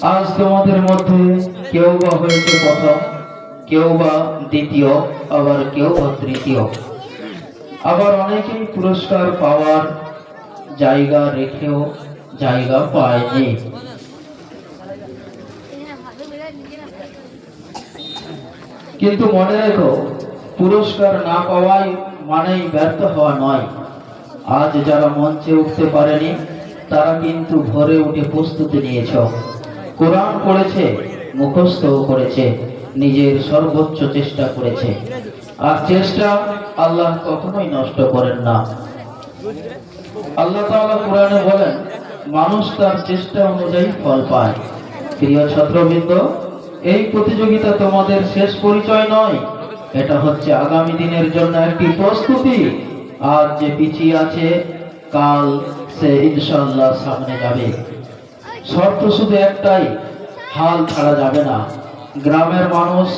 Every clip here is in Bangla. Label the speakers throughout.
Speaker 1: আজ তোমাদের মধ্যে কেউ বা হয়েছে প্রথম, কেউ বা দ্বিতীয়, আবার কেউ বা তৃতীয়, আবার অনেকেই পুরস্কার পাওয়ার জায়গা রেখেও জায়গা পায়নি। কিন্তু মনে রেখো, পুরস্কার না পাওয়াই মানেই ব্যর্থ হওয়া নয়। আজ যারা মঞ্চে উঠতে পারেনি তারা কিন্তু ভোরে উঠে প্রস্তুতি নিয়েছ, কোরআন পড়েছে, মুখস্থ করেছে, নিজের সর্বোচ্চ চেষ্টা করেছে। আর চেষ্টা আল্লাহ কখনোই নষ্ট করেন না। আল্লাহ তাআলা কোরআনে বলেন, মানুষ তার চেষ্টা অনুযায়ী ফল পায়। প্রিয় ছাত্রবৃন্দ, এই প্রতিযোগিতা তোমাদের শেষ পরিচয় নয়, এটা হচ্ছে আগামী দিনের জন্য একটি প্রস্তুতি। আর যে পিছিয়ে আছে, কাল সে ইনশাআল্লাহ সামনে যাবে। শর্ত শুধু একটাই, হাল ছাড়া যাবে না। গ্রামের মানুষ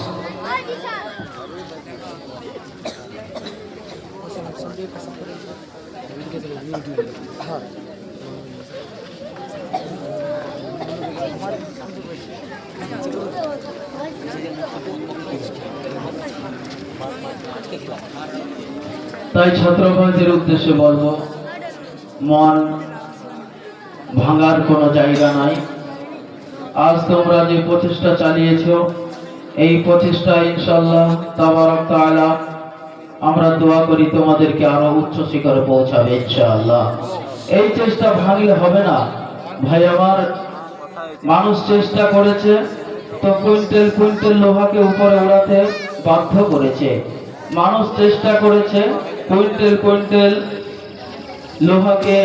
Speaker 1: তাই ছাত্র ভাইদের উদ্দেশ্যে বলবো, মন ভাঙার কোনো জায়গা নাই। আজ তোমরা যে প্রচেষ্টা চালিয়েছো, এই প্রচেষ্টা ইনশাআল্লাহ তাবারক তাআলা আমরা দোয়া করি তোমাদেরকে আরো উচ্চ শিখরে পৌঁছাবে ইনশাআল্লাহ। এই চেষ্টা ভাঙলে হবে না ভাই আমার। মানুষ চেষ্টা করেছে তো কুইন্টেল কুইন্টেল লোহাকে উপরে উড়াতে বাধ্য করেছে। মানুষ চেষ্টা করেছে কুইন্টেল কুইন্টেল লোহাকে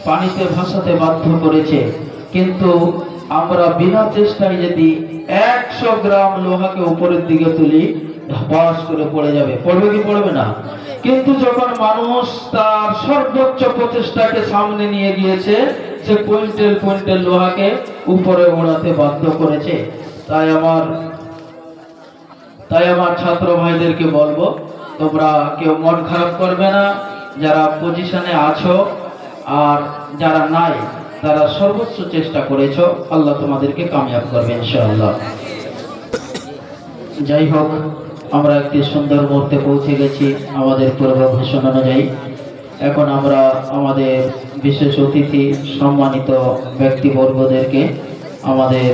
Speaker 1: পানিতে ভাসাতে বাধ্য করেছে। কিন্তু আমরা বিনা চেষ্টায় যদি 100 গ্রাম লোহাকে উপরের দিকে তুলি, ধপাস করে পড়ে যাবে। পড়বে কি পড়বে না? কিন্তু যখন মানুষ তার সর্বোচ্চ প্রচেষ্টাকে সামনে নিয়ে গিয়েছে, সে কুইন্টেল কুইন্টেল লোহাকে উপরে উড়াতে বাধ্য করেছে। তাই আমার ছাত্র ভাইদেরকে বলবো, তোমরা কেউ মন খারাপ করবে না। যারা পজিশনে আছো আর যারা নাই, তারা সর্বোচ্চ চেষ্টা করেছো, আল্লাহ তোমাদেরকে কামিয়াব করবে ইনশাআল্লাহ। যাই হোক, আমরা একটি সুন্দর মুহূর্তে পৌঁছে গেছি আমাদের পূর্ব ঘোষণা অনুযায়ী। এখন আমরা আমাদের বিশেষ অতিথি সম্মানিত ব্যক্তিবর্গদেরকে আমাদের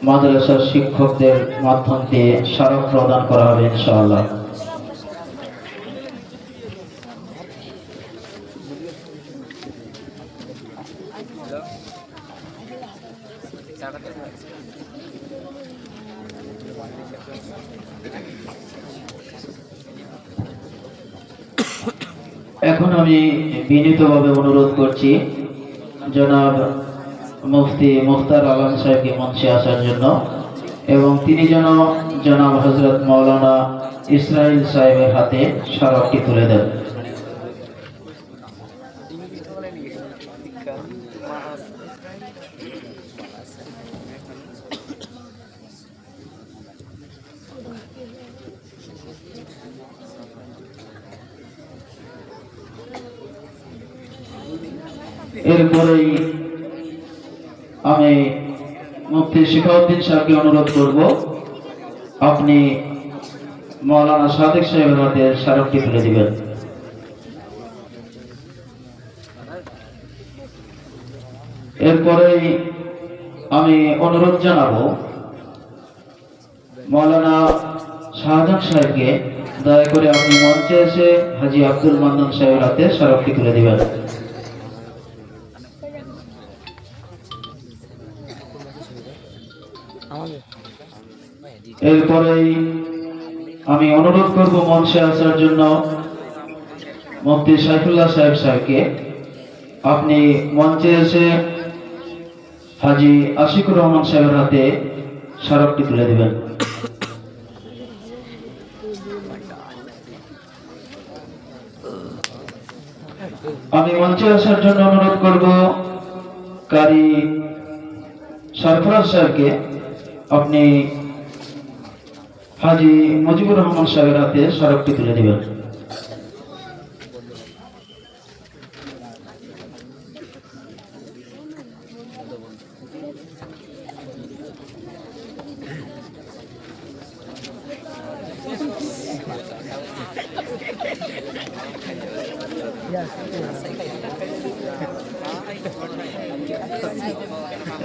Speaker 1: মাদ্রাসার শিক্ষকদের মাধ্যম দিয়ে স্মারক প্রদান করা হবে ইনশাআল্লাহ। এখন আমি বিনীতভাবে অনুরোধ করছি জনাব মুফতি মুখতার আলম সাহেবকে মঞ্চে আসার জন্য, এবং তিনি যেন জনাব হযরত মাওলানা ইসরাইল সাহেবের হাতে স্মারকটি তুলে দেন। এরপরেই আমি মুফতি শিখাউদ্দিন সাহেবকে অনুরোধ করব, আপনি মাওলানা সাদেক সাহেবের হাতে স্মারকটি তুলে দিবেন। এরপরেই আমি অনুরোধ জানাবো মাওলানা শাহজাহান সাহেবকে, দয়া করে আপনি মঞ্চে এসে হাজী আব্দুল মান্নান সাহেবের হাতে স্মারকটি তুলে দিবেন। এরপরেই আমি অনুরোধ করব মঞ্চে আসার জন্য মুফতি সাইফুল্লাহ সাহেবকে, আপনি মঞ্চে এসে হাজী আশিকুর রহমান সাহেবের হাতে স্মারকটি তুলে দিবেন। আমি মঞ্চে আসার জন্য অনুরোধ করব কারি সরফরাজ সাহেবকে, আপনি হাজী মুজিবুর রহমান সাহেবের হাতে স্মারকটি তুলে দিবেন।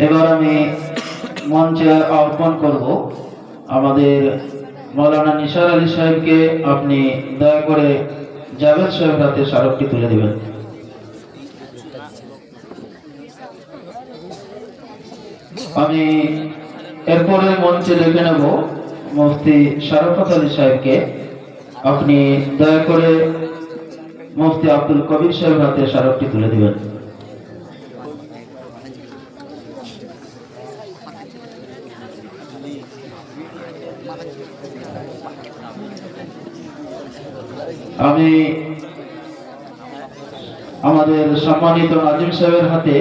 Speaker 1: এবার আমি মঞ্চে আহ্বান করব আমাদের মৌলানা নিসার আলী সাহেবকে। আপনি দয়া করে জাভেদ সাহেবের হাতে স্মারকটি তুলে দিবেন। আমি এরপরে মঞ্চে ডেকে নেব মুফতি শরাফত আলী সাহেবকে। আপনি দয়া করে মুফতি আব্দুল কবির সাহেবের হাতে স্মারকটি তুলে দিবেন। আমি আমাদের সম্মানিত নাজিম সাহেবের হাতে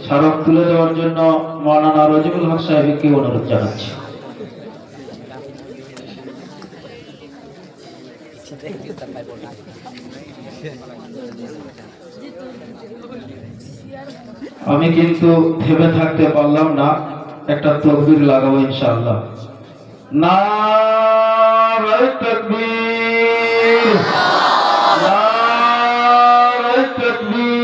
Speaker 1: স্মারক তুলে দেওয়ার জন্য মাওলানা রজিবুল হক সাহেবকে অনুরোধ জানাচ্ছি। আমি কিন্তু থেমে থাকতে পারলাম না, একটা তাকবীর লাগাবো ইনশাআল্লাহ। নারায়ে তাকবীর, নারায়ে তাকবীর।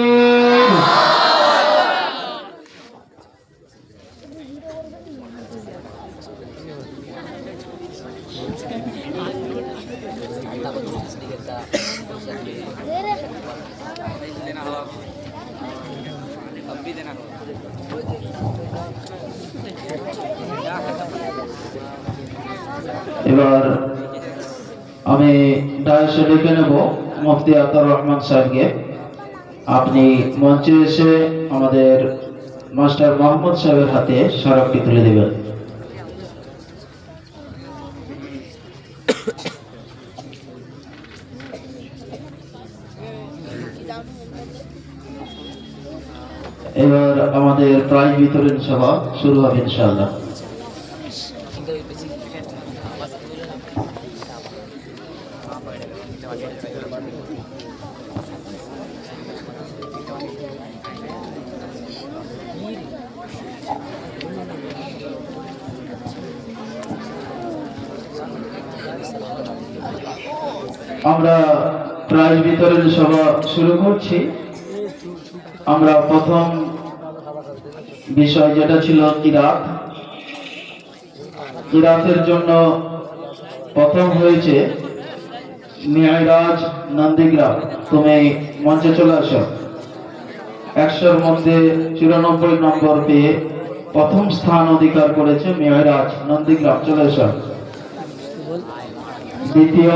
Speaker 1: এবার আমি ডায়াসে ডেকে নেব মুফতি আতাউর রহমান সাহেবকে। আপনি মঞ্চে এসে আমাদের মাস্টার মোহাম্মদ সাহেবের হাতে স্মারকটি তুলে দেবেন। এবার আমাদের প্রাইজ বিতরণ সভা শুরু হবে ইনশাআল্লাহ। আমরা প্রাইজ বিতরণ সভা শুরু করছি। আমরা প্রথম বিষয় যেটা ছিল কিরাত, কিরাতের জন্য প্রথম হয়েছে মিরাজ নন্দীগ্রাম। তুমি মঞ্চে চলে আসো। 100-র মধ্যে 94 নম্বর পেয়ে প্রথম স্থান অধিকার করেছে মিরাজ নন্দীগ্রাম, চলে আসো। দ্বিতীয়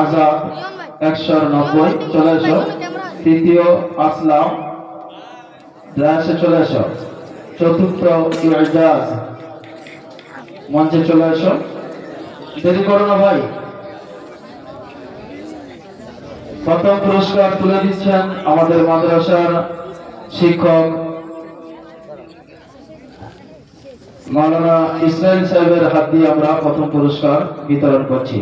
Speaker 1: আজাদ 190, চলে আসো। তৃতীয় আসলাম, চলে আসো। চতুর্থ ইজাজ, মঞ্চে চলে আসো। দেরি করো না ভাই। প্রথম পুরস্কার তুলে দিচ্ছেন আমাদের মাদ্রাসার শিক্ষক মাওলানা ইসমাইল সাহেবের হাত দিয়ে আমরা প্রথম পুরস্কার বিতরণ করছি।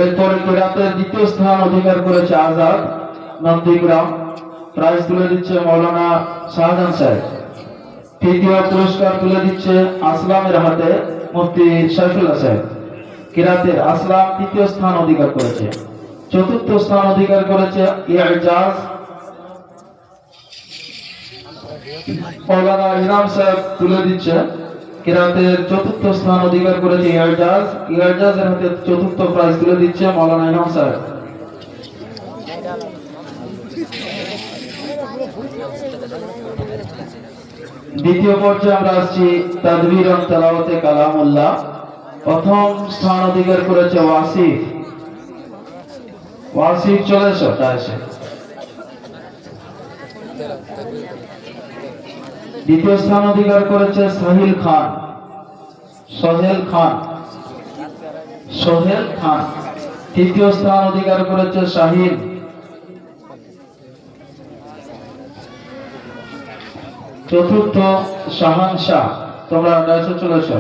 Speaker 1: এরপরে কিরাতের দ্বিতীয় স্থান অধিকার করেছে আজাদ নন্দীগ্রাম, প্রাইজ তুলে দিচ্ছে মাওলানা শাহজাহান সাহেব। তৃতীয় পুরস্কার তুলে দিচ্ছে আসলামের হাতে মুফতি সাইফুল্লাহ সাহেব। কিরাতের আসলাম তৃতীয় স্থান অধিকার করেছে। চতুর্থ স্থান অধিকার করেছে ইজাজ মাওলানা ইনাম সাহেব তুলে দিচ্ছে। কিরাতের চতুর্থ স্থান অধিকার করেছে ইজাজ, ইজাজের হাতে চতুর্থ প্রাইজ তুলে দিচ্ছে মাওলানা ইনাম সাহেব। দ্বিতীয় পর্যায়ে আমরা আসছি তাদবীরুন তেলাওয়াতে কালামুল্লাহ। প্রথম স্থান অধিকার করেছে ওয়াসিফ। ওয়াসিফ চলে এসো ডায়াসে। দ্বিতীয় স্থান অধিকার করেছে সাহিল খান, সোহেল খান, সোহেল খান। তৃতীয় স্থান অধিকার করেছে শাহিন। চতুর্থ শাহান শাহ, তোমরা ডায়াসে চলে এসো।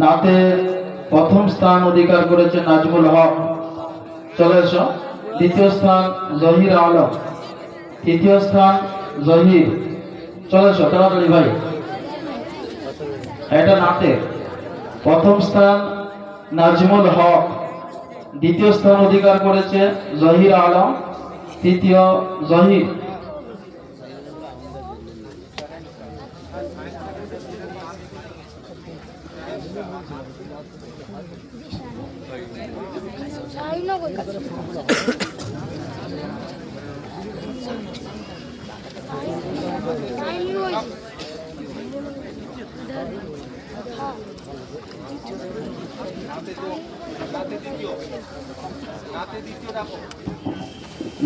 Speaker 1: নাতে প্রথম স্থান অধিকার করেছে নাজমুল হক, চলে এসো। দ্বিতীয় স্থান জহির আলম, তৃতীয় স্থান জহির, চলে এসো তাড়াতাড়ি ভাই। এটা নাতে প্রথম স্থান নাজমুল হক, দ্বিতীয় স্থান অধিকার করেছে জহির আলম, তৃতীয় জহির।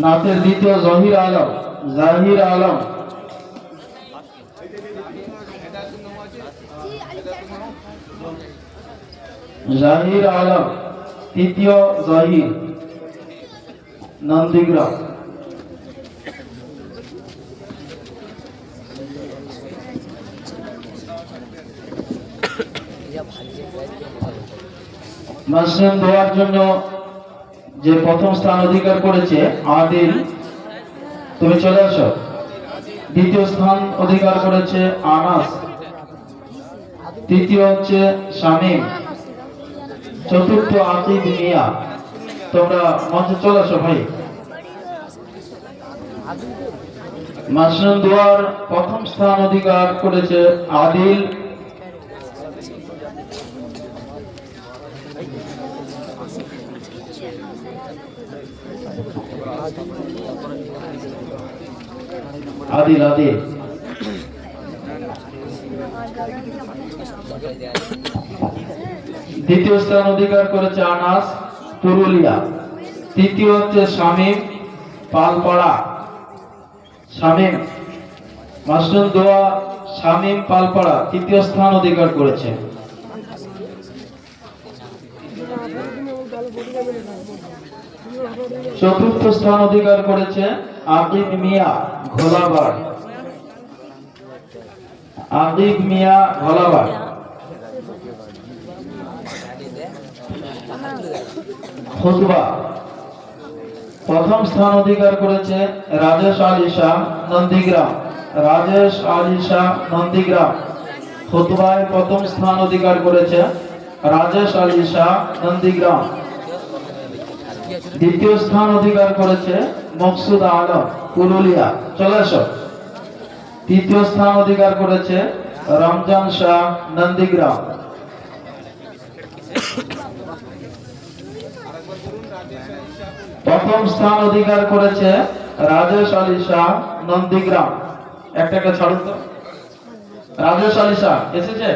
Speaker 1: নাতের দ্বিতীয় জহির আলম, জাহির আলম, জাহির আলম, তৃতীয় জহির, নন্দীগ্রাম। মাশরুম দেওয়ার জন্য যে প্রথম স্থান অধিকার করেছে আদিল, তুমি চলে আসো। দ্বিতীয় স্থান অধিকার করেছে আনাস, তৃতীয় হচ্ছে শামীম, চতুর্থ আতিফ মিয়া। তোমরা মঞ্চে চলে আসো ভাই। মাশরুম দেওয়ার প্রথম স্থান অধিকার করেছে আদিল, আদিল আদিল। দ্বিতীয় স্থান অধিকার করেছে আনাস, পুরুলিয়া, তৃতীয় হচ্ছে শামীম, পালপাড়া। শামীম, মাশরুম দোয়া শামীম পালপাড়া তৃতীয় স্থান অধিকার করেছে। চতুর্থ স্থান অধিকার করেছে আকিব মিয়া, ঘোলাবাড়। আকিব মিয়া, ঘোলাবাড়। খুতবা প্রথম স্থান অধিকার করেছে রাজেশ আলী শাহ, নন্দীগ্রাম। রাজেশ আলী শাহ, নন্দীগ্রাম। খুতবায় প্রথম স্থান অধিকার করেছে রাজেশ আলী শাহ, নন্দীগ্রাম। দ্বিতীয় স্থান অধিকার করেছে মকসুদ আলম, পুরুলিয়া। চলে এসো। তৃতীয় স্থান অধিকার করেছে রমজান শাহ, নন্দীগ্রাম। প্রথম স্থান অধিকার করেছে রাজেশ আলী শাহ, নন্দীগ্রাম। একটা ছাড়ুন তো, রাজেশ আলী শাহ এসেছে।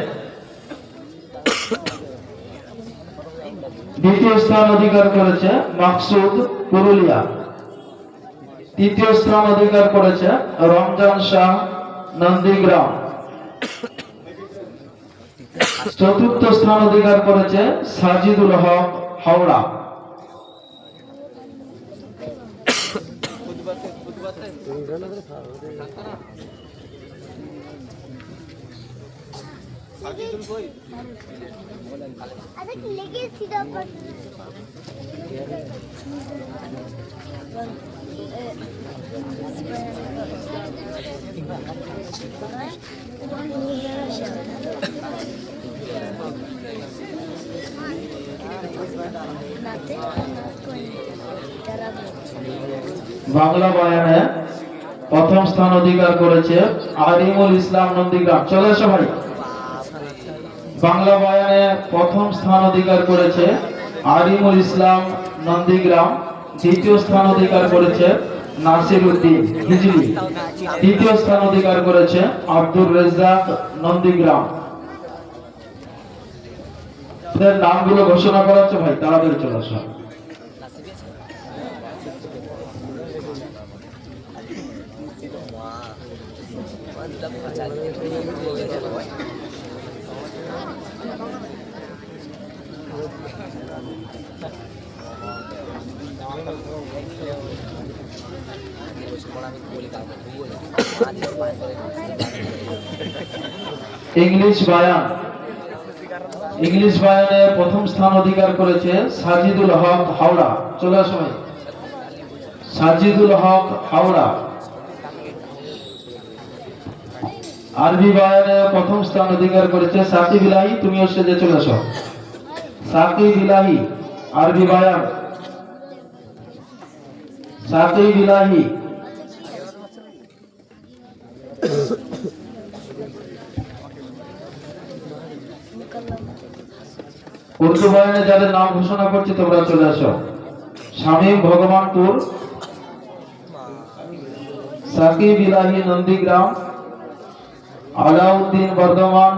Speaker 1: দ্বিতীয় স্থান অধিকার করেছে মাকসুদ, পুরুলিয়া। তৃতীয় স্থান অধিকার করেছে রমজান শাহ, নন্দীগ্রাম। চতুর্থ স্থান অধিকার করেছে সাজিদুল হক, হাওড়া। বাংলা বয়ানে প্রথম স্থান অধিকার করেছে আলিমুল ইসলাম, নন্দীগ্রাম। চলে এসো ভাই। বাংলা বয়ানে প্রথম স্থান অধিকার করেছে আলিমুল ইসলাম, নন্দীগ্রাম। দ্বিতীয় স্থান অধিকার করেছে নাসির উদ্দিন, হিজলি। তৃতীয় স্থান অধিকার করেছে আব্দুর রেজ্জাক, নন্দীগ্রাম। নামগুলো ঘোষণা করা হচ্ছে ভাই, তাড়াতাড়ি চলে আসো। ইংলিশ বায়ান ইংলিশ বায়ানে প্রথম স্থান অধিকার করেছে সাজিদুল হক হাওড়া। চলে আসো ভাই। সাজিদুল হক হাওড়া। আরবি বায়ানে প্রথম স্থান অধিকার করেছে সাকিব ইলাহি। তুমিও সেজে চলে আসো। সাকিব ইলাহি আরবি বায়ান। সাকিব ইলাহি। উর্দু বায়ানে যাদের নাম ঘোষণা করছি তোমরা চলে আসো। শামীম ভগবানপুর, সাকিব ইলাহি নন্দীগ্রাম, আলাউদ্দিন বর্ধমান,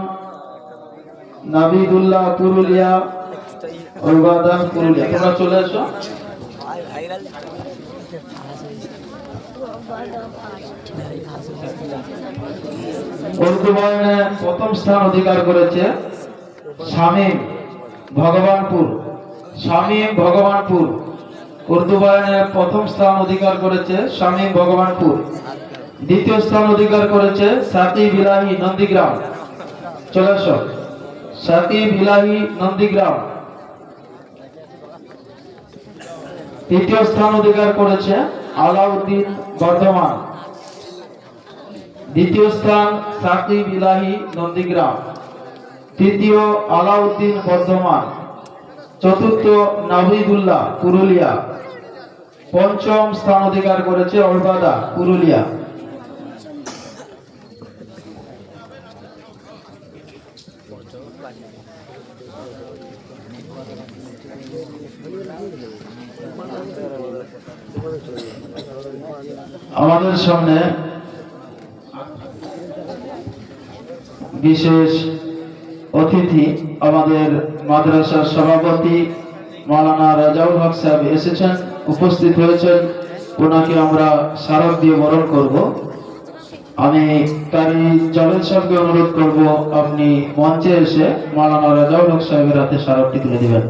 Speaker 1: নাবিদুল্লাহ পুরুলিয়া, উলবাদান পুরুলিয়া। তোমরা চলে আসো। উর্দু বায়ানে প্রথম স্থান অধিকার করেছে শামীম ভগবানপুর। শামীম ভগবানপুর উর্দু বায়ানে প্রথম স্থান অধিকার করেছে শামীম ভগবানপুর। দ্বিতীয় স্থান অধিকার করেছে সাকিব ইলাহি নন্দীগ্রাম। চলে আসো। সাকিব ইলাহি নন্দীগ্রাম। তৃতীয় স্থান অধিকার করেছে আলাউদ্দিন বর্ধমান। দ্বিতীয় স্থান সাকিব ইলাহি নন্দীগ্রাম, তৃতীয় আলাউদ্দিন বর্ধমান, চতুর্থ নাবিদুল্লাহ পুরুলিয়া, পঞ্চম স্থান অধিকার করেছে অলবাদা পুরুলিয়া। আমাদের সামনে বিশেষ অতিথি আমাদের মাদ্রাসার সভাপতি মাওলানা রাজাউল হক সাহেব এসেছেন, উপস্থিত হয়েছেন। ওনাকে আমরা স্মারক দিয়ে বরণ করব। আমি কারি জাভেদ সাহেবকে অনুরোধ করব আপনি মঞ্চে এসে মাওলানা রাজাউল হক সাহেবের হাতে স্মারকটি তুলে দিবেন।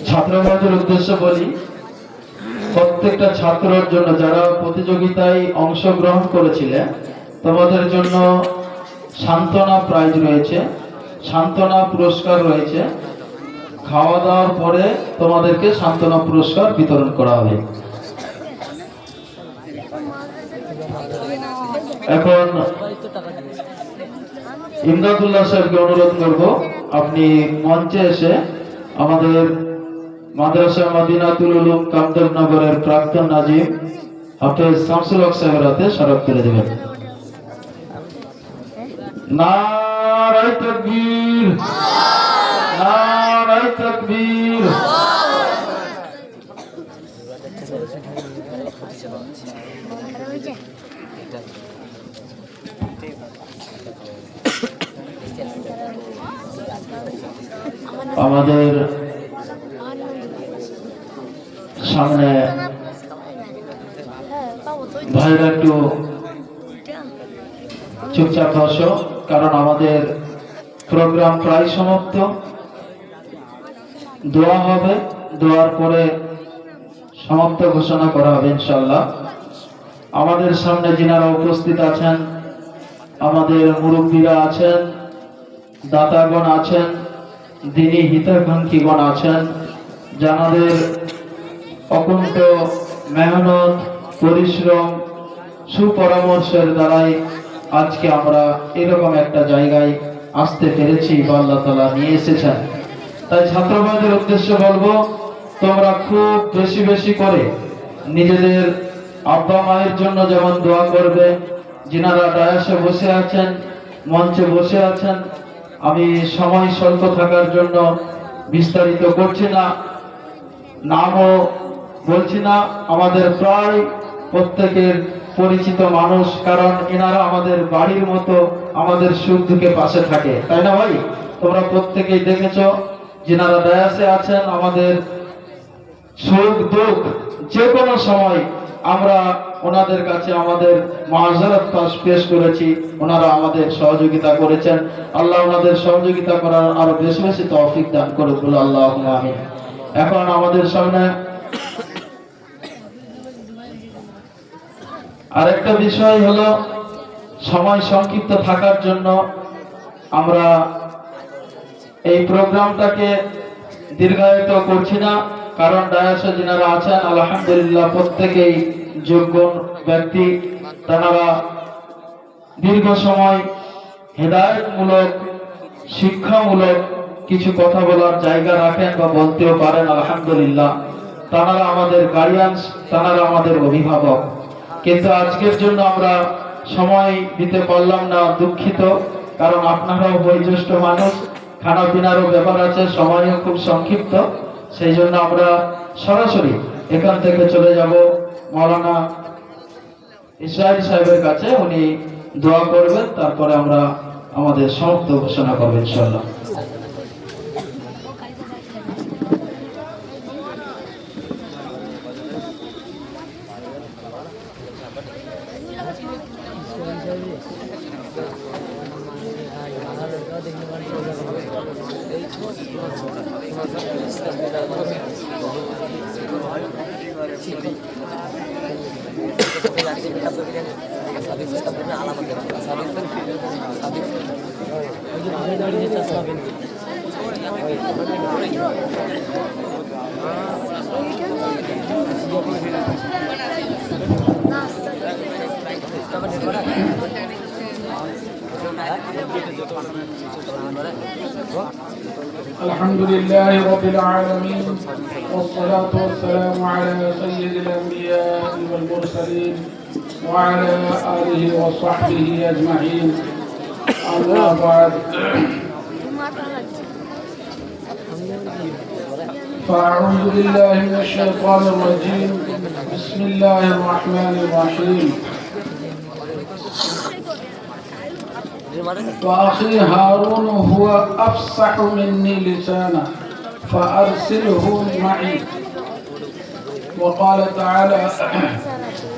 Speaker 1: ছাত্রবাদের উদ্দেশ্য বলি, প্রত্যেকটা ছাত্রের জন্য যারা প্রতিযোগিতায় অংশগ্রহণ করেছিলেন তোমাদের জন্য সান্ত্বনা প্রাইজ রয়েছে, সান্ত্বনা পুরস্কার রয়েছে। খাওয়া দাওয়ার পরে তোমাদেরকে সান্ত্বনা পুরস্কার বিতরণ করা হবে। এখন ইমদাদুল্লাহ সাহেবকে অনুরোধ করব আপনি মঞ্চে এসে আমাদের মাদ্রাসা মদিনাতুল উলুম কামদেবনগরের প্রাক্তন নাজিম হাফেজ শামসুল হক সাহেবের হাতে স্মারক তুলে দেবেন। নারায়ে তাকবীর, নারায়ে তাকবীর। আমাদের সামনে ভাইরা একটু চুপচাপ বসো, কারণ আমাদের প্রোগ্রাম প্রায় সমাপ্ত। দোয়া হবে, দোয়ার পরে সমাপ্ত ঘোষণা করা হবে ইনশাআল্লাহ। আমাদের সামনে যিনারা উপস্থিত আছেন, আমাদের মুরব্বীরা আছেন, দাতাগণ আছেন, দিনী হিতাকাঙ্ক্ষীগণ আছেন, যাদের অকুণ্ঠ মেহনত পরিশ্রম সুপরামর্শের দ্বারাই আজকে আমরা এরকম একটা জায়গায় আসতে পেরেছি বা আল্লাহ তাআলা নিয়ে এসেছেন। তাই ছাত্রবাদের উদ্দেশ্যে বলবো, তোমরা খুব বেশি বেশি করে নিজেদের আব্বা মায়ের জন্য যেমন দোয়া করবে, যিনারা ডায়াসে বসে আছেন, মঞ্চে বসে আছেন। আমি সময় স্বল্প থাকার জন্য বিস্তারিত করছি না, নামও বলছি না। আমাদের প্রায় প্রত্যেকের পরিচিত মানুষ, কারণ এনারা আমাদের বাড়ির মতো আমাদের সুখ দুঃখে পাশে থাকে, তাই না ভাই? তোমরা প্রত্যেকেই দেখেছো যিনারা ডায়াসে আছেন, আমাদের সুখ দুঃখ যে কোনো সময় আমরা ওনাদের কাছে আমাদের মাযরাত পেশ করেছি, ওনারা আমাদের সহযোগিতা করেছেন। আল্লাহ ওনাদের সহযোগিতা করার আরো বেশি বেশি তৌফিক দান করুক বলে আল্লাহুম্মা আমিন। এখন আমাদের সামনে আরেকটা বিষয় হলো, সময় সংক্ষিপ্ত থাকার জন্য আমরা এই প্রোগ্রামটাকে দীর্ঘায়িত করছি না, কারণ ডায়াসে যিনারা আছেন আলহামদুলিল্লাহ প্রত্যেকেই যোগ্য ব্যক্তি। তারা দীর্ঘ সময় হেদায়েতমূলক শিক্ষামূলক কিছু কথা বলার জায়গা রাখেন বা বলতেও পারেন আলহামদুলিল্লাহ। তারা আমাদের গার্ডিয়ানস, তারা আমাদের অভিভাবক। কিন্তু আজকের জন্য আমরা সময় দিতে পারলাম না, দুঃখিত, কারণ আপনারাও বয়োজ্যেষ্ঠ মানুষ, খানা পিনারও ব্যাপার আছে, সময়ও খুব সংক্ষিপ্ত। সেই জন্য আমরা সরাসরি এখান থেকে চলে যাব মাওলানা ইসরাইল সাহেবের কাছে, উনি দোয়া করবেন, তারপরে আমরা আমাদের সমাপ্ত ঘোষণা করব ইনশাআল্লাহ।
Speaker 2: الحمد لله رب العالمين، والصلاة والسلام على سيد الأنبياء والمرسلين وعلى آله وصحبه أجمعين. أما بعد، فأعوذ بالله من الشيطان الرجيم. بسم الله الرحمن الرحيم. وأخي هارون هو أفصح مني لسانا فأرسله معي. وقال تعالى: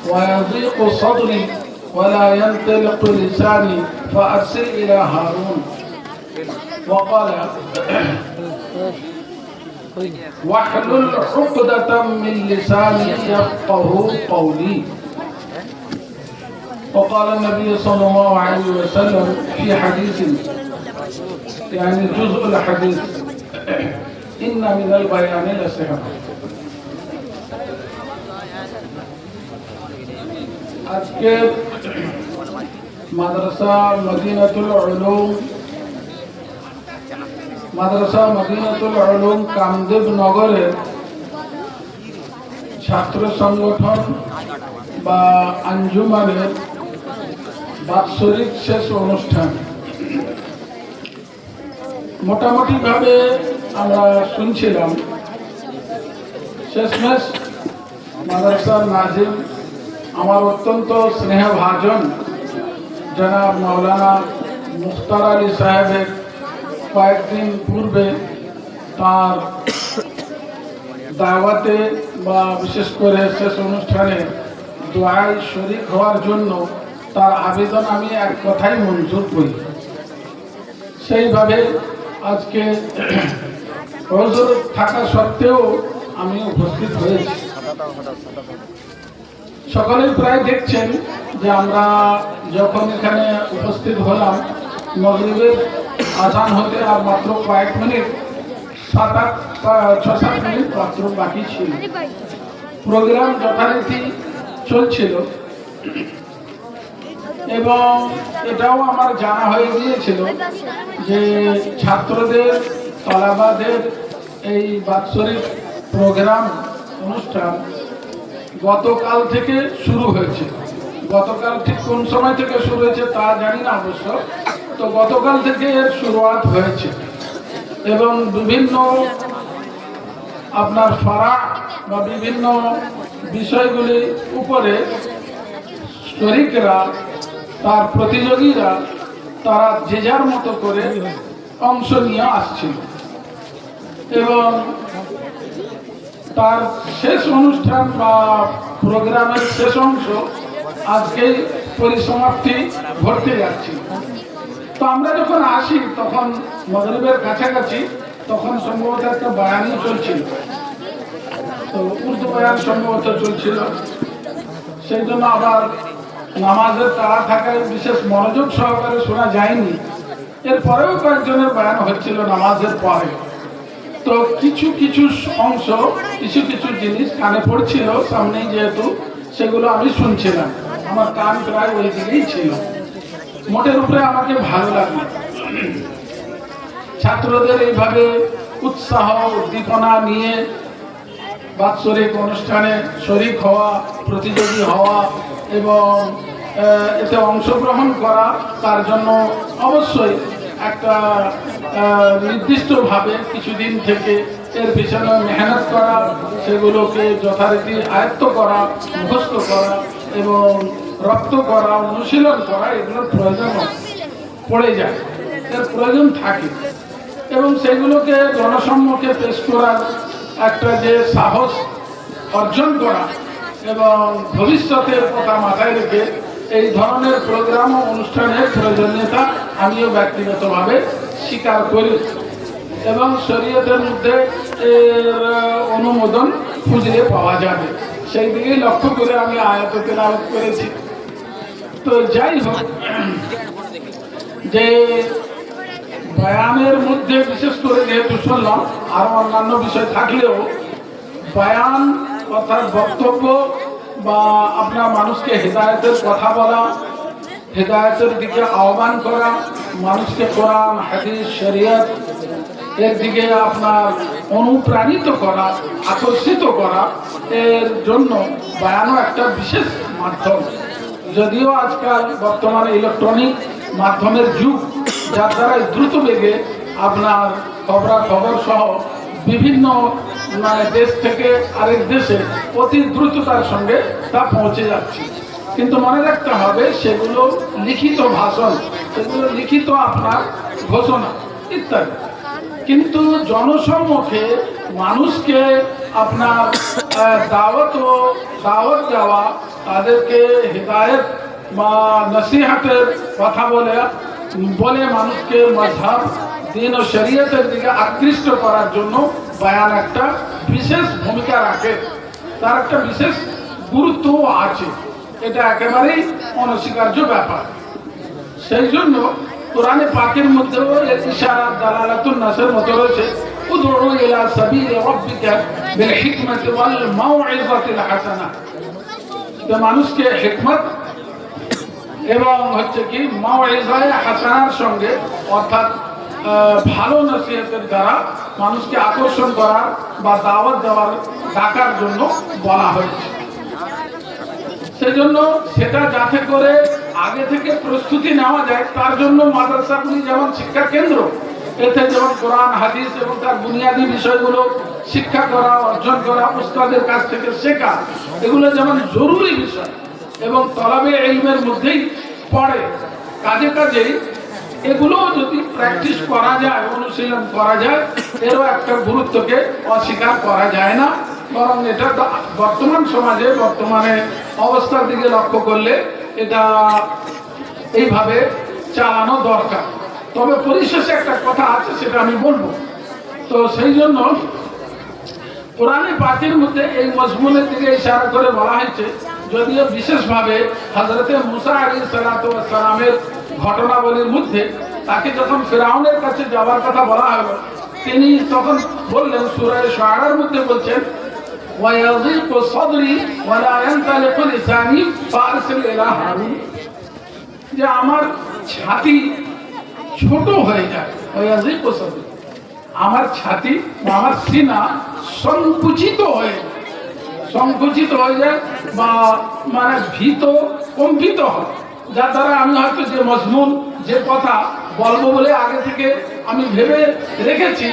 Speaker 2: ويضيق صدري ولا ينطلق لساني فأرسل إلى هارون. وقال: واحلل عقدة من لساني يفقه قولي. وقال النبي صلى الله عليه وسلم في حديث، يعني جزء الحديث: إن من البيان لسحر. আজকে মাদ্রাসা মদিনাতুল উলুম কামদেব নগরের ছাত্র সংগঠন বা আঞ্জুমানের বাৎসরিক শেষ অনুষ্ঠান। মোটামুটি ভাবে আমরা শুনছিলাম, শেষমেশ মাদ্রাসার নাজিম, আমার অত্যন্ত স্নেহভাজন জনাব মাওলানা মুখতার আলী সাহেবের কয়েকদিন পূর্বে তার দাওয়াতে বা বিশেষ করে শেষ অনুষ্ঠানে দোয়ায় শরীক হওয়ার জন্য তার আবেদন আমি এক কথাই মঞ্জুর করি। সেইভাবে আজকে হজর থাকা সত্ত্বেও আমি উপস্থিত হয়েছি। সকলেই প্রায় দেখছেন যে আমরা যখন এখানে উপস্থিত হলাম, মাগরিবের আযান হতে আর মাত্র কয়েক মিনিট, 6-7 মিনিট মাত্র বাকি ছিল। প্রোগ্রাম যথারীতি চলছিল এবং এটাও আমার জানা হয়ে গিয়েছিল যে ছাত্রদের, তলাবাদের এই বাৎসরিক প্রোগ্রাম অনুষ্ঠান গতকাল থেকে শুরু হয়েছে। গতকাল ঠিক কোন সময় থেকে শুরু হয়েছে তা জানি না অবশ্য, তো গতকাল থেকে এর শুরুয়াত হয়েছে এবং বিভিন্ন আপনার ফারা বা বিভিন্ন বিষয়গুলির উপরে শরীকরা, তার প্রতিযোগীরা, তারা যে যার মতো করে অংশ নিয়ে আসছিল এবং তার শেষ অনুষ্ঠান বা প্রোগ্রামের শেষ অংশ আজকেই পরিসমাপ্তি ঘটতে যাচ্ছি। তো আমরা যখন আসি তখন মাগরিবের কাছাকাছি, তখন সম্ভবত একটা বয়ানই চলছিল, তো উর্দু বয়ান সম্ভবত চলছিল। সেই জন্য আবার নামাজের তাড়া থাকায় বিশেষ মনোযোগ সহকারে শোনা যায়নি। এরপরেও কয়েকজনের বয়ান হচ্ছিল নামাজের পরে। তো কিছু কিছু অংশ, কিছু কিছু জিনিস কানে পড়ছিল সামনেই, যেহেতু সেগুলো আমি শুনছিলাম, আমার কান প্রায় ওই দিকেই ছিল। মোটের উপরে আমাকে ভালো লাগলো ছাত্রদের এইভাবে উৎসাহ উদ্দীপনা নিয়ে বাৎসরিক অনুষ্ঠানে শরীক হওয়া, প্রতিযোগী হওয়া এবং এতে অংশগ্রহণ করা। তার জন্য অবশ্যই একটা নির্দিষ্টভাবে কিছুদিন থেকে এর পিছনে মেহনত করা, সেগুলোকে যথারীতি আয়ত্ত করা, মুখস্থ করা এবং রপ্ত করা, অনুশীলন করা, এগুলোর প্রয়োজন পড়ে যায়, এর প্রয়োজন থাকে। এবং সেগুলোকে জনসম্মুখে পেশ করার একটা যে সাহস অর্জন করা এবং ভবিষ্যতের কথা মাথায় রেখে এই ধরনের প্রোগ্রাম ও অনুষ্ঠানের প্রয়োজনীয়তা আমিও ব্যক্তিগতভাবে স্বীকার করি এবং শরীয়তের মধ্যে এর অনুমোদন খুঁজলে পাওয়া যাবে, সেই দিকেই লক্ষ্য করে আমি আয়াত তেলাওয়াত করেছি। তো যাই হোক, যে বয়ানের মধ্যে বিশেষ করে যেহেতু শুনলাম, আরো অন্যান্য বিষয় থাকলেও বয়ান অর্থাৎ বক্তব্য বা আপনার মানুষকে হেদায়েতের কথা বলা, হেদায়েতের দিকে আহ্বান করা, মানুষকে কোরআন হাদিস শরীয়ত এর দিকে আপনার অনুপ্রাণিত করা, আকর্ষিত করা, এর জন্য বয়ানও একটা বিশেষ মাধ্যম। যদিও আজকাল বর্তমানে ইলেকট্রনিক মাধ্যমের যুগ, যার দ্বারা দ্রুত বেগে আপনার খবরাখবর সহ বিভিন্ন দেশ থেকে আরেক দেশে অতি দ্রুততার সঙ্গে তা পৌঁছে যাচ্ছে। কিন্তু মনে রাখতে হবে সেগুলো লিখিত ভাষণ, সেগুলো লিখিত আপনার ঘোষণা ইত্যাদি। কিন্তু জনসম্মুখে মানুষকে আপনার দাওয়াত দেওয়া, তাদেরকে হিদায়ত বা নসিহতের কথা বলে মানুষকে মাযহাব, দ্বীন ও শরীয়তের দিকে আকৃষ্ট করার জন্য বয়ান একটা বিশেষ ভূমিকা রাখে, তার একটা বিশেষ গুরুত্ব আছে, এটা একেবারেই অনস্বীকার্য ব্যাপার। সেই জন্য কোরআনে পাকের মধ্যেও এর ইশারা দালালাতুন নাসের মতো রয়েছে, উদউ ইলা সাবিলি রাব্বিকা বিল হিকমাতি ওয়াল মাউইযাতিল হাসানা। তো মানুষকে হিকমত এবং হচ্ছে কি মাউইযায়ে হাসানার সঙ্গে অর্থাৎ ভালো নসিহতের দ্বারা মানুষকে আকর্ষণ করার বা দাওয়াত দেওয়ার, ডাকার জন্য বলা হয়েছে। সেজন্য সেটা যাতে করে আগে থেকে প্রস্তুতি নেওয়া যায়, তার জন্য মাদ্রাসাগুলি যেমন শিক্ষা কেন্দ্র, এতে যেমন কোরআন হাদিস এবং তার বুনিয়াদী বিষয়গুলো শিক্ষা করা, অর্জন করা, উস্তাদের কাছ থেকে শেখা, এগুলো যেমন জরুরি বিষয় এবং তলাবে ইলমের মধ্যেই পড়ে। কাজে কাজেই এগুলো যদি প্র্যাকটিস করা যায়, অনুশীলন করা যায়, এরও একটা গুরুত্বকে অস্বীকার করা যায় না। বরং এটা বর্তমান সমাজে, বর্তমানে অবস্থার দিকে লক্ষ্য করলে এটা এইভাবে চালানো দরকার। তবে পরিশেষে একটা কথা আছে, সেটা আমি বলবো। তো সেই জন্য কোরআনে পাকের মধ্যে এই মজমুনের দিকে ইশারা করে বলা হয়েছে, যদিও বিশেষভাবে হযরতে মুসা আলাইহিস সালাতু ওয়াস সালামের ঘটনাবলীর মধ্যে তাকে যখন ফিরআউনের কাছে যাওয়ার কথা বলা হলো, তিনি তখন বললেন, সূরা শুআরার মধ্যে বলছেন, ওয়ায়াযীকু সাদরি ওয়া লা ইয়ানতালিকু লিসানি ফারসিল ইলা হারুন, যে আমার ছাতি ছোট হয়ে যায়, ওয়ায়াযীকু সাদরি, আমার ছাতি, আমার সিনা সংকুচিত হয়ে যায় বা মানে ভীত, কম্পিত হয়, যার দ্বারা আমি হয়তো যে মজমুন, যে কথা বলবো বলে আগে থেকে আমি ভেবে রেখেছি,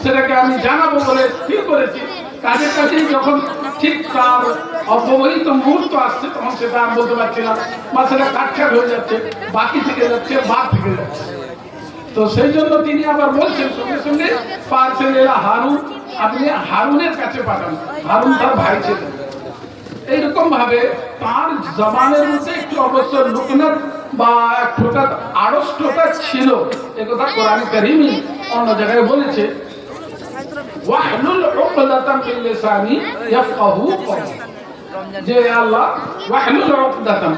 Speaker 2: সেটাকে আমি জানাবো বলে স্থির করেছি, কাজের কাছেই যখন ঠিক তার অব্যবহিত মুহূর্ত আসছে, তখন সেটা আর বলতে পারছি না, বা সেটা কাটছাট হয়ে যাচ্ছে, বাকি থেকে যাচ্ছে, বাদ থেকে যাচ্ছে। তো সেই জন্য তিনি আবার বলছেন সঙ্গে সঙ্গে ফারসিল ইলা হারুন, আপনি হারুনের কাছে পাঠান। হারুন তার ভাই ছিলেন, এইরকম ভাবে তার জবানের মধ্যে একটু অবশ্য লুকনাত বা এক প্রকার আড়ষ্টতা ছিল, একথা কোরআন কারীমই অন্য জায়গায় বলেছে, ওয়াহলুল উকদাতাম মিন লিসানি ইয়াফকাহু কওলি, যে আল্লাহ ওয়াহলুল উকদাতাম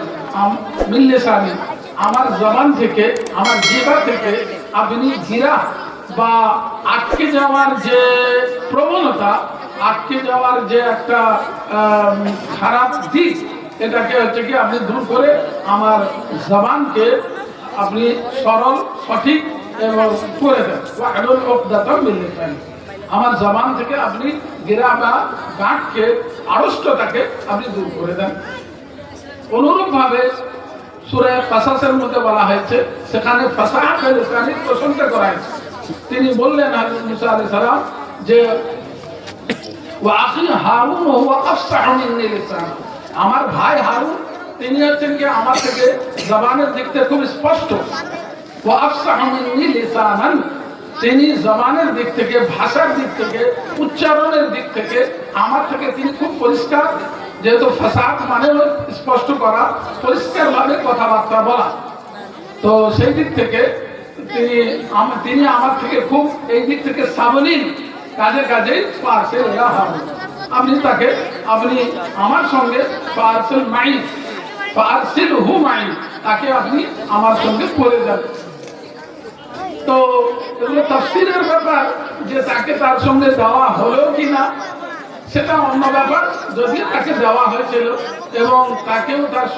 Speaker 2: মিন লিসানি, আমার জবান থেকে, আমার জিহ্বা থেকে আপনি গিরা বা আটকে যাওয়ার যে প্রবণতা, আটকে যাওয়ার যে একটা খারাপ দিক, এটাকে হচ্ছে কি আপনি দূর করে আমার জবানকে আপনি সরল, সঠিক এবং করে দেন। ওয়াহলুল উকদাতাম মিন লিসানি, আমার জবান থেকে আপনি গিরা বা গাঁটকে, আড়ষ্টতাকে আপনি দূর করে দেন। অনুরূপ ভাবে সূরা কাসাসের মধ্যে বলা হয়েছে, সেখানে ফাসাহাতুল লিসানের প্রশংসা করা হয়েছে। তিনি বললেন হযরত মুসা আলাইহিস সালাম যে ওয়া আখি হারুন হুয়া আফসাহু মিন্নি লিসান, আমার ভাই হারুন তিনি হচ্ছেন কি আমার থেকে জবানের দিক থেকে খুব স্পষ্ট, ওয়া আফসাহু মিন্নি লিসানান, তিনি জবানের দিক থেকে, ভাষার দিক থেকে, উচ্চারণের দিক থেকে আমার থেকে তিনি খুব পরিষ্কার, যেহেতু ফাসাদ মানে স্পষ্ট করা, পরিষ্কারভাবে কথাবার্তা বলা, তো সেই দিক থেকে তিনি আমার থেকে খুব এই দিক থেকে সাবলীল, কাজে কাজে পার্সেল হারুন, আপনি তাকে, আপনি আমার সঙ্গে পার্সেল মাই, পার্সেল হু মাই, তাকে আপনি আমার সঙ্গে করে যান। তো এগুলো তাফসীরের ব্যাপার, যে তাকে তার সঙ্গে দেওয়া হলো কিনা সেটা অন্য ব্যাপার, যদিও তাকে দেওয়া হয়েছিল এবং তাকেও তার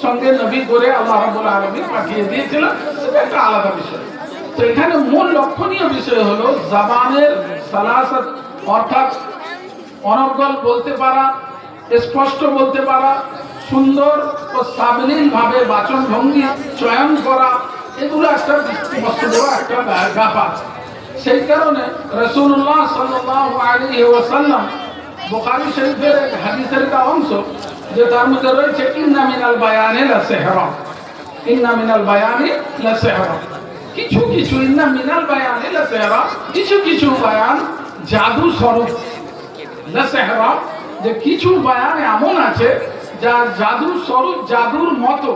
Speaker 2: সঙ্গে নবী করে আল্লাহ রাব্বুল আলামিন পাঠিয়ে দিয়েছিল, সেটা একটা আলাদা বিষয়। তো এখানে মূল লক্ষণীয় বিষয় হলো জবানের সালাসাত, অর্থাৎ অনর্গল বলতে পারা, স্পষ্ট বলতে পারা, সুন্দর ও সাবলীল ভাবে বাচন ভঙ্গি চয়ন করা, এগুলো একটা বস্তু, একটা ব্যাপার। সেই কারণে রাসূলুল্লাহ সাল্লাল্লাহু আলাইহি ওয়াসাল্লাম বুখারী শরীফের হাদিসের একটা অংশ, যে তার মধ্যে রয়েছে ইন্না মিনাল বায়ানি লাসিহরা, ইন্না মিনাল বায়ানি লাসিহরা, কিছু কিছু, ইন্না মিনাল বায়ানি লাসিহরা, কিছু কিছু বায়ান জাদু স্বরূপ, লাসিহরা, যে কিছু বায়ান এমন আছে যা জাদু স্বরূপ, জাদুর মতো,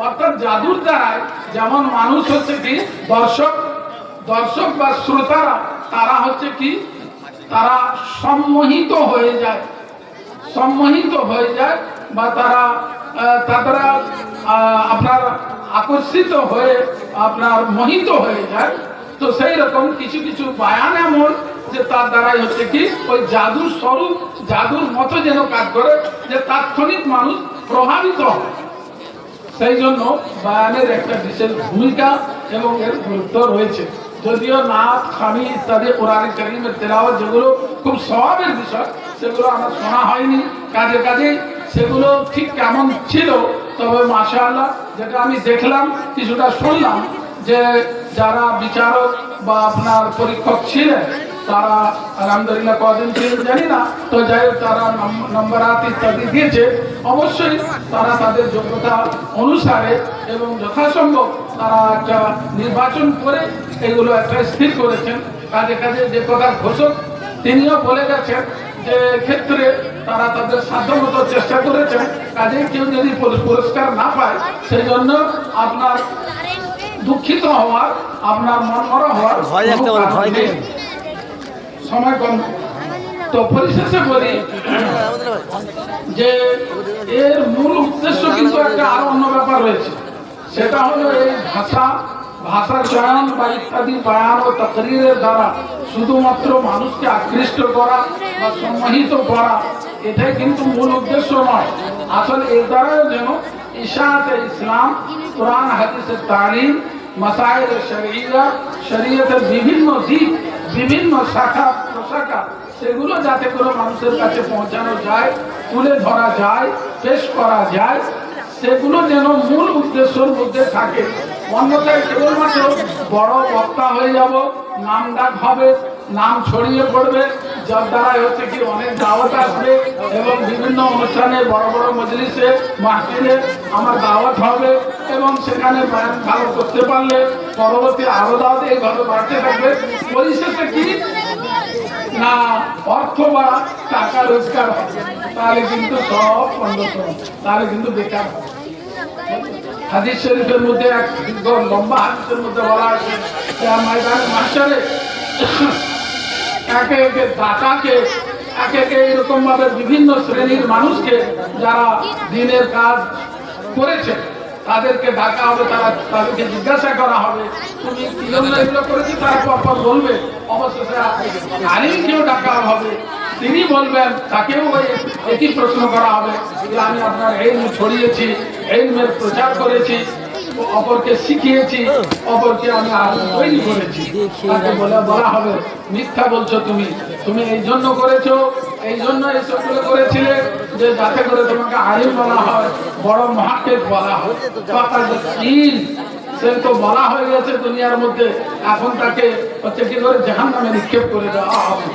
Speaker 2: অর্থাৎ জাদুর দ্বারায়, যেমন মানুষ হচ্ছে কি দর্শক বা শ্রোতারা, তারা হচ্ছে কি, তারা সম্মোহিত হয়ে যায়, বা তারা আপনার আকর্ষিত হয়ে আপনার মোহিত হয়ে যায়। তো সেই রকম কিছু কিছু বায়ান এমন যে তার দ্বারাই হচ্ছে কি ওই জাদুর স্বরূপ, জাদুর মতো যেন কাজ করে, যে তাৎক্ষণিক মানুষ প্রভাবিত হয়। সেই জন্য বায়ানের একটা বিশেষ ভূমিকা এবং এর গুরুত্ব রয়েছে। যদিও নাত, খানি ইত্যাদি কোরআন কারীমের তেলাওয়াত যেগুলো খুব সওয়াবের বিষয়, সেগুলো আমার শোনা হয়নি, কাজে কাজেই সেগুলো ঠিক কেমন ছিল, তবে মাশাআল্লাহ যেটা আমি দেখলাম, কিছুটা শুনলাম, যে যারা বিচারক বা আপনার পরীক্ষক ছিলেন, তারা আলহামদুলিল্লাহ কদিন ছিলেন জানি না, তো যাই হোক তারা নম্বরাত ইত্যাদি দিয়েছে, অবশ্যই তারা তাদের যোগ্যতা অনুসারে এবং যথাসম্ভব তারা একটা নির্বাচন করে এগুলো একটা স্থির করেছেন। কাজে কাজে যে কথা ঘোষক তিনিও বলে গেছেন যে ক্ষেত্রে তারা তাদের সাধ্যমতো চেষ্টা করেছেন, কাজে কেউ যদি পুরস্কার না পায়, সেই জন্য আপনার দুঃখিত হওয়ার, আপনার মন মরা হওয়ার সময় কম। তো পরিশেষে বলি যে এর মূল উদ্দেশ্য কিন্তু একটা আরো অন্য ব্যাপার রয়েছে, সেটা হলো এই ভাষার চয়ন বা ইত্যাদি বায়ান ও তাকরীরের দ্বারা শুধুমাত্র মানুষকে আকৃষ্ট করা বা সম্মোহিত করা, এটাই কিন্তু মূল উদ্দেশ্য নয়। আসলে এর দ্বারাও যেন ইশাআতে ইসলাম, কোরআন হাদিসের তালিম, মাসাইল শরঈয়া, শরীয়তের বিভিন্ন দিক, বিভিন্ন শাখা প্রশাখা, সেগুলো যাতে করে মানুষের কাছে পৌঁছানো যায়, তুলে ধরা যায়, পেশ করা যায়, সেগুলো যেন মূল উদ্দেশ্যের মধ্যে থাকে। অন্যথায় কেবলমাত্র বড় বক্তা হয়ে যাব, নাম ডাক হবে, নাম ছড়িয়ে পড়বে, যার দ্বারাই হচ্ছে কি অনেক দাওয়াত আসবে এবং বিভিন্ন অনুষ্ঠানে, বড় বড় মজলিসে, মাহফিলে আমার দাওয়াত হবে এবং সেখানে বয়ান ভালো করতে পারলে পরবর্তী আরো দাওয়াত এইভাবে বাড়তে থাকবে। পরিশেষে কি না অর্থ বা টাকা রোজগার হবে, তাহলে কিন্তু সব পণ্ডিত, তাহলে কিন্তু বেকার হবে। হাদিস শরীফের মধ্যে এক দীর্ঘ লম্বা হাদিসের মধ্যে বলা আছে যে ময়দানে মাহশারে একে একে দাতাকে, একে একে এরকম ভাবে বিভিন্ন শ্রেণীর মানুষকে যারা দিনের কাজ করেছে তাদেরকে ডাকা হবে, তাদেরকে জিজ্ঞাসা করা হবে তুমি কি জন্য এগুলো করেছি, তারা পরপর বলবে। অবশেষে আলিমকেও ডাকা হবে, তিনি বলবেন, তাকেও ওই একই প্রশ্ন করা হবে যে আমি আপনার ইলম ছড়িয়েছি, ইলমের প্রচার করেছি, অপরকে শিখিয়েছি, অপরকে আমি আলিম তৈরি করেছি। তাকে বলা হবে মিথ্যা বলছো তুমি, তুমি এই জন্য করেছো, এই জন্য এইসবগুলো করেছিলে যে যাতে করে তোমাকে আলিম বলা হয়, বড় মহাক্কিক বলা হয়। সে তো বলা হয়ে গেছে দুনিয়ার মধ্যে, এখন তাকে হচ্ছে কি করে জাহান্নামে নিক্ষেপ করে দেওয়া হবে।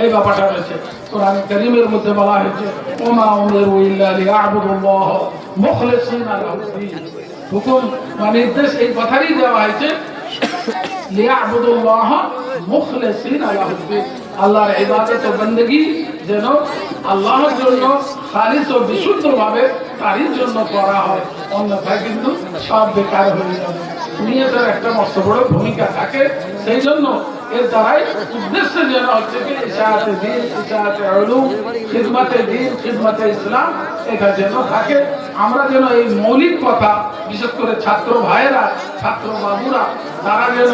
Speaker 2: এই ব্যাপারটা রয়েছে কোরআন কারীমের মধ্যে বলা হয়েছে ওমা উমিরু ইল্লা লিয়াবুদুল্লাহ মুখলিসিনা লাহুদ্দীন। হুকুম মানে নির্দেশ এই কথারই দেওয়া হয়েছে লিয়াবুদুল্লাহ মুখলিসিনা লাহুদ্দীন, আল্লাহর ইবাদত ও বندگی যেন আল্লাহর জন্য খালিস ও বিশুদ্ধভাবে তারই জন্য করা হয়, অন্যথায় কিন্তু সব বেকার হয়ে যাবে। নিয়তের একটা মস্ত বড় ভূমিকা থাকে, সেই জন্য এর দ্বারাই উদ্দেশ্য যেন হচ্ছে কি ইশাআতে দ্বীন, ইশাআতে উলুম, খিদমতে দ্বীন, খিদমতে ইসলাম, এটা যেন থাকে। আমরা যেন এই মৌলিক কথা, বিশেষ করে ছাত্র ভাইয়েরা, ছাত্র বাবুরা, তারা যেন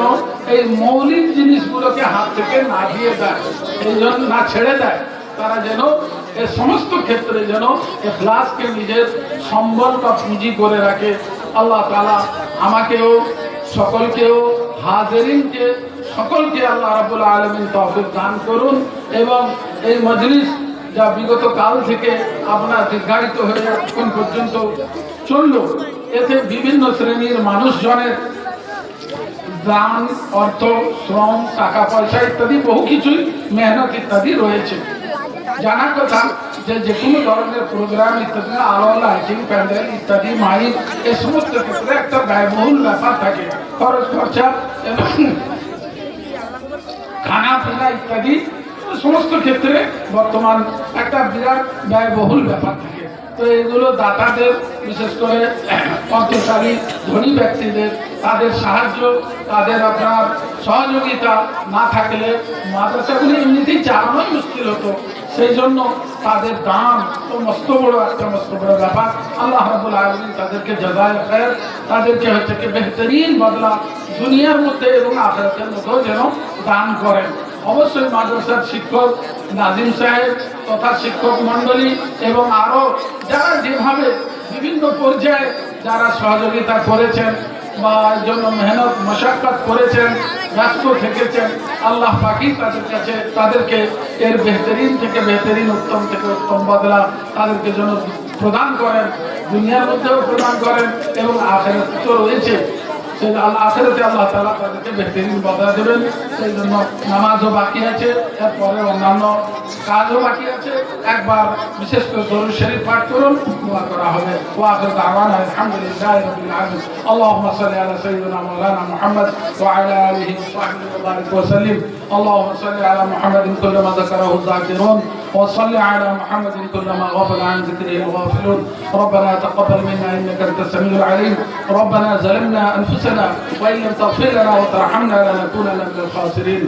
Speaker 2: এই মৌলিক জিনিসগুলোকে হাত থেকে না দিয়ে দেয়, এই জন্য না ছেড়ে দেয়, তারা যেন এই সমস্ত ক্ষেত্রে যেন ইখলাসকে নিজের সম্বল বা পুঁজি করে রাখে। আল্লাহ তাআলা আমাকেও, সকলকেও, হাজিরিনকে সকলকে আল্লাহ রাব্বুল আলামিন তৌফিক দান করুন। এবং এই মজলিস যা বিগত কাল থেকে আপনার দীর্ঘায়িত হয়ে এখন পর্যন্ত চলল, এতে বিভিন্ন শ্রেণীর মানুষজনের দান, অর্থ, শ্রম, টাকা পয়সা ইত্যাদি বহু কিছুই মেহনত ইত্যাদি রয়েছে। জানার কথা যে কোনো ধরনের প্রোগ্রাম ইত্যাদি, আলো, লাইটিং, প্যান্ডেল ইত্যাদি, মাইক, এই সমস্ত ক্ষেত্রে একটা ব্যয়বহুল ব্যাপার থাকে, খরচ খরচা এবং খানা পিনা ইত্যাদি সমস্ত ক্ষেত্রে বর্তমান একটা বিরাট ব্যয়বহুল ব্যাপার থাকে। তো এগুলো দাতাদের, বিশেষ করে অর্থশালী ধনী ব্যক্তিদের, তাদের সাহায্য, তাদের আপনার সহযোগিতা না থাকলে মাদ্রাসাগুলি এমনিতেই চালানোই মুশকিল হতো। সেই জন্য তাদের দান তো মস্ত বড় একটা মস্ত বড় ব্যাপার। আল্লাহ রাব্বুল আলামিন তাদেরকে জাযায়ে খায়র, তাদেরকে হচ্ছে কি বেহতরিন বদলা দুনিয়ার মধ্যে এবং আখিরাতের মধ্যেও যেন দান করেন। অবশ্যই মাদ্রাসার শিক্ষক নাজিম সাহেব তথা শিক্ষক মণ্ডলী এবং আরো যারা যেভাবে বিভিন্ন পর্যায়ে যারা সহযোগিতা করেছেন বা এর জন্য মেহনত মশাক্কাত করেছেন, ব্যস্ত থেকেছেন, আল্লাহ পাকি তাদের কাছে তাদেরকে এর বেহতরিন থেকে বেহতরিন, উত্তম থেকে উত্তম বদলা তাদেরকে যেন প্রদান করেন, দুনিয়ার মধ্যেও প্রদান করেন এবং আখিরাতে তো রয়েছে, সেই আখিরাতে আল্লাহ তাআলা তাদেরকে বেহতরিন বদলা দেবেন। সেই জন্য নামাজও বাকি আছে, এরপরে অন্যান্য কাজও বাকি আছে। একবার বিশেষ করে দরুদ শরীফ পাঠ করুন, দোয়া করা হবে। ওয়া আখিরু দাওয়ানা আলহামদুলিল্লাহি রাব্বিল আলামিন। আল্লাহুম্মা সাল্লি আলা সাইয়্যিদিনা মাওলানা মুহাম্মদ ওয়া আলা আলিহি ওয়া সাহবিহি ওয়া বারিক ওয়া সাল্লিম। আল্লাহুম্মা সাল্লি আলা মুহাম্মাদিন কুল্লামা যাকারাহু যাকিরুন وصل على محمد كلما غفل عن ذكره الغافلون. ربنا تقبل منا انك انت السميع العليم. ربنا ظلمنا انفسنا وان لم تغفر لنا وترحمنا لنكونن من الخاسرين.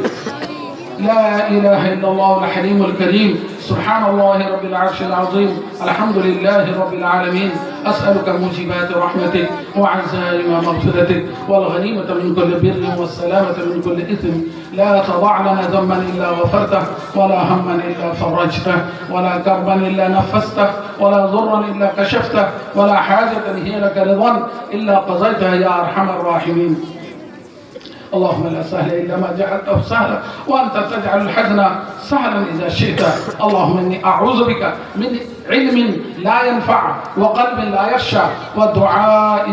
Speaker 2: لا إله إلا الله الحليم الكريم. سبحان الله رب العرش العظيم. الحمد لله رب العالمين. أسألك موجبات رحمتك وعزائم مغفرتك والغنيمة من كل بر والسلامة من كل إثم. لا تضع لنا ذنبا إلا غفرته ولا هما إلا فرجته ولا كربا إلا نفسته ولا ضرا إلا كشفته ولا حاجة هي لك رضا إلا قضيتها يا أرحم الراحمين. اللهم لا سهل إلا ما جعلته سهلا وأنت تجعل الحزن سهلا إذا شئت. اللهم إني أعوذ بك من علم لا ينفع وقلب لا يخشع ودعاء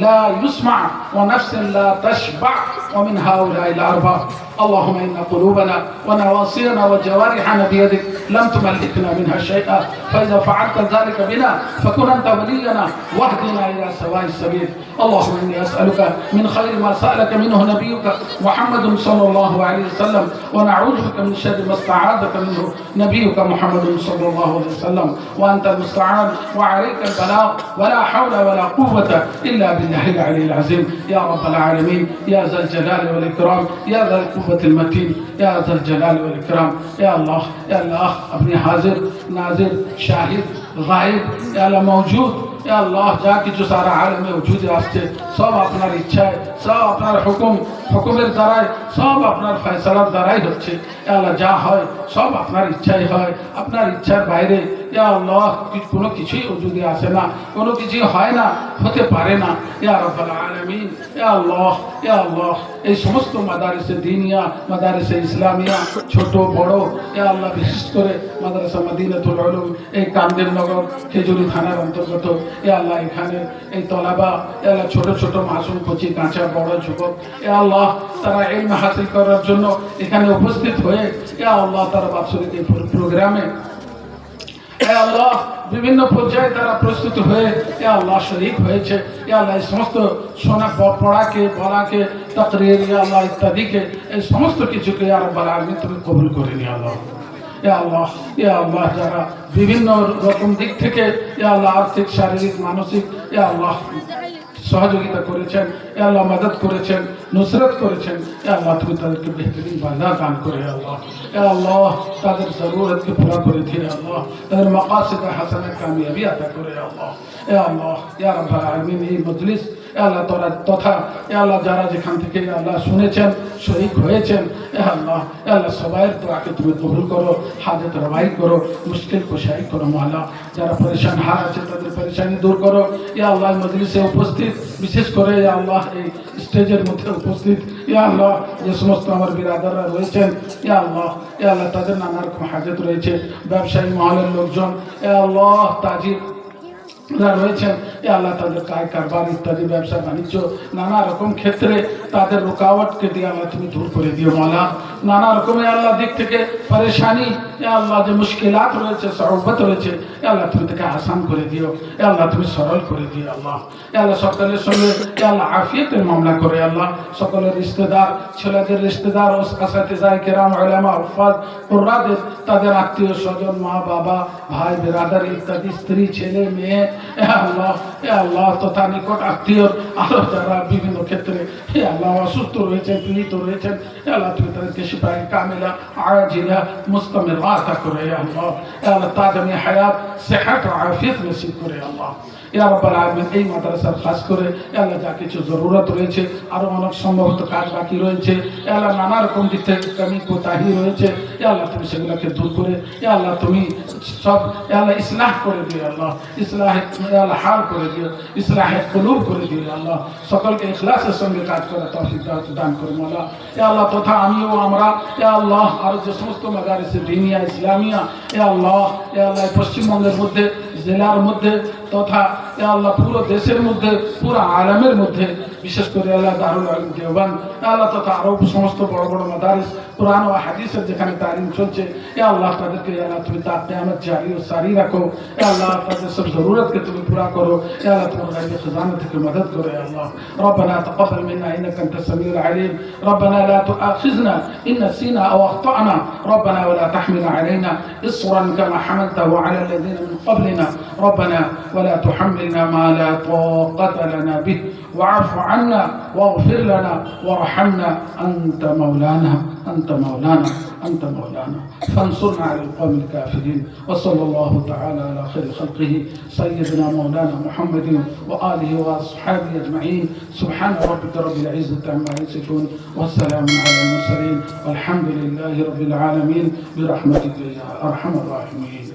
Speaker 2: لا يسمع ونفس لا تشبع ومن هؤلاء الأربعة. اللهم إن قلوبنا ونواصينا وجوارحنا بيدك لم تملكنا منها شيئا، فإذا فعلت ذلك بنا فكن أنت ولينا واهدنا إلى سواء السبيل. اللهم إني أسألك من خير ما سألك منه نبيك محمد صلى الله عليه وسلم، ونعوذ بك من شر ما استعاذك منه نبيك محمد صلى الله عليه وسلم، وأنت المستعان وعليك البلاغ، ولا حول ولا قوة إلا بالله العلي العظيم. يا رب العالمين، يا ذا الجلال والإكرام، يا ذا القوة المتين، يا ذا الجلال والإكرام. يا الله يا الله अपने हाजिर नाजिर शाहिद गायब या अल्लाह मौजूद या अल्लाह जा কিছু সারা আলমে वजूद আসছে সব আপনার ইচ্ছায়, সব আপনার হুকুমের দ্বারাই, সব আপনার ফয়সালার দ্বারাই হচ্ছে। ইয়া আল্লাহ যা হয় সব আপনার ইচ্ছাই হয়, আপনার ইচ্ছার বাইরে ইয়া আল্লাহ কোনো কিছুই वजूदে আসে না, কোনো কিছুই হয় না, হতে পারে না। ইয়া রাব্বাল আলামিন, ইয়া আল্লাহ এই সমস্ত মাদারিসে দিনিয়া, মাদারিসে ইসলামিয়া, ছোট বড়, ইয়া আল্লাহ বিশেষ করে মাদ্রাসা মদিনাতুল উলুম এই কামদের নগর খেজুরি থানার অন্তর্গত, ইয়া আল্লাহ এখানে এই তলাবা, ইয়া আল্লাহ ছোট ছোট মাসুম কচি কাঁচা বড় যুবক, ইয়া আল্লাহ তারা ইলম হাসিল করার জন্য এখানে উপস্থিত হয়ে ইয়া আল্লাহ তারা বাৎসরিক এই প্রোগ্রামে ইয়া আল্লাহ বিভিন্ন পর্যায়ে তারা প্রস্তুত হয়ে ইয়া আল্লাহ শরীক হয়েছে। ইয়া আল্লাহ এই সমস্ত শোনা পড়াকে বলাকে তাকরীর ইয়া আল্লাহ ইত্যাদিকে এই সমস্ত কিছুকে ইয়া রাব্বাল আলামিন তুমি কবুল করে নিও আল্লাহ। ইয়া আল্লাহ যারা বিভিন্ন রকম দিক থেকে ইয়া আল্লাহ আর্থিক শারীরিক মানসিক ইয়া আল্লাহ সহযোগিতা করেছেন, ইয়া আল্লাহ মদদ করেছেন, নুসরত করেছেন, ইয়া আল্লাহ তুমি তাদেরকে বেহতরিন বাজা দান করে আল্লাহ। ইয়া আল্লাহ তাদের জরুরতকে পুরা করে দিয়ে আল্লাহ তাদের মাকাসিদ হাসানা কামিয়াবি আতা করে আল্লাহ। ইয়া আল্লাহ ইয়া রাব্বাল আলামিন এই মজলিস ইয়া আল্লাহ তথা ইয়া আল্লাহ যারা যেখান থেকে ইয়া আল্লাহ শুনেছেন শরীক হয়েছেন ইয়া আল্লাহ সবাইয়ের দোয়াকে তুমি কবুল করো, হাজত রবাই করো, মুশকিল কুশাই করো মাওলা। যারা পরেশান হার আছে তাদের পরেশানি দূর করো। ইয়া আল্লাহ মজলিসে উপস্থিত বিশেষ করে ইয়া আল্লাহ এই স্টেজের মধ্যে উপস্থিত ইয়া আল্লাহ যে সমস্ত আমার বিরাদাররা রয়েছেন ইয়া আল্লাহ তাদের নানা রকম হাজত রয়েছে, ব্যবসায়ী মহলের লোকজন ইয়া আল্লাহ তাজির রয়েছেন ইয়া আল্লাহ তাদের কায় কারবার ইত্যাদি ব্যবসা বাণিজ্য নানা রকম ক্ষেত্রে তাদের রুকাওয়াটকে দিয়ে আল্লাহ তুমি দূর করে দিও মাওলা। নানা রকমের আল্লাহ দিক থেকে পরেশানি ইয়া আল্লাহ যে মুশকিলাত রয়েছে, সওবত রয়েছে ইয়া আল্লাহ তুমি তাকে আসান করে দিও, ইয়া আল্লাহ তুমি সরল করে দিও আল্লাহ। ইয়া আল্লাহ সকলের সঙ্গে ইয়া আল্লাহ আফিয়তের মামলা করে আল্লাহ। সকলের রিশতেদার, ছেলেদের রিশতেদার, আসাতিজায়ে কেরাম, উলামা, উফাদ, কুররাদের তাদের আত্মীয় স্বজন, মা বাবা, ভাই বিরাদার ইত্যাদি স্ত্রী ছেলে মেয়ে ইয়া আল্লাহ তথা নিকট আত্মীয় আরো যারা বিভিন্ন ক্ষেত্রে ইয়া আল্লাহ অসুস্থ রয়েছেন, পীড়িত রয়েছেন ইয়া আল্লাহ তুমি তাদেরকে শিফায়ে কামিলা আজিলা মুস্তামিরা আতা করে ইয়া আল্লাহ তাদামি হায়াত সিহত ও আফিয়ত নসিব করে আল্লাহ। ইয়া রাব্বাল আলামিন এই মাদ্রাসার খাস করে ইয়া আল্লাহ যা কিছু জরুরত রয়েছে, আরো অনেক সম্ভবত কাজ বাকি রয়েছে ইয়া আল্লাহ নানা রকম দিক থেকে কমি কোতাহি রয়েছে ইয়া আল্লাহ তুমি সেগুলোকে দূর করে ইয়া আল্লাহ তুমি সব ইয়া আল্লাহ ইসলাহ করে দিও আল্লাহ, ইসলাহ ইয়া আল্লাহ হাল করে দিও, ইসলাহে কুলুব করে দিও আল্লাহ। সকলকে ইখলাসের সঙ্গে কাজ করার তৌফিক দান করো মাওলা। ইয়া আল্লাহ তথা আমিও আমরা ইয়া আল্লাহ আর যে সমস্ত মাদারিসে দিনিয়া ইসলামিয়া ইয়া আল্লাহ পশ্চিমবঙ্গের মধ্যে জেলার মধ্যে তথা ইয়া আল্লাহ পুরো দেশের মধ্যে পুরো আলমের মধ্যে বিশেষ করে আল্লাহ দারুল উলুম দেওবন্দ আল্লাহ তথা আরো সমস্ত বড় বড় মাদারিস কুরআন ও হাদিসের যেখানে তালিম চলছে ইয়া আল্লাহ তাদেরকে ইয়া আল্লাহ তুমি তা কিয়ামত জারি ও সারি রাখো। ইয়া আল্লাহ তাদের সব জরুরতকে তুমি পুরা করো। ইয়া আল্লাহ তোমার গায়বী খাজানা থেকে মদদ করো। ইয়া আল্লাহ ربنا تقبل منا انك انت السميع العليم ربنا لا تؤاخذنا ان نسينا او اخطانا ربنا ولا تحمل علينا اصرا كما حملته على الذين من قبلنا ربنا ولا تحملنا ما لا طاقة لنا به واعف عنا واغفر لنا وارحمنا أنت مولانا فانصرنا على القوم الكافرين. وصلى الله تعالى على خير خلقه سيدنا مولانا محمد وآله وأصحابه أجمعين. سبحان ربك رب العزة عما يصفون والسلام على المرسلين والحمد لله رب العالمين برحمتك يا أرحم الراحمين.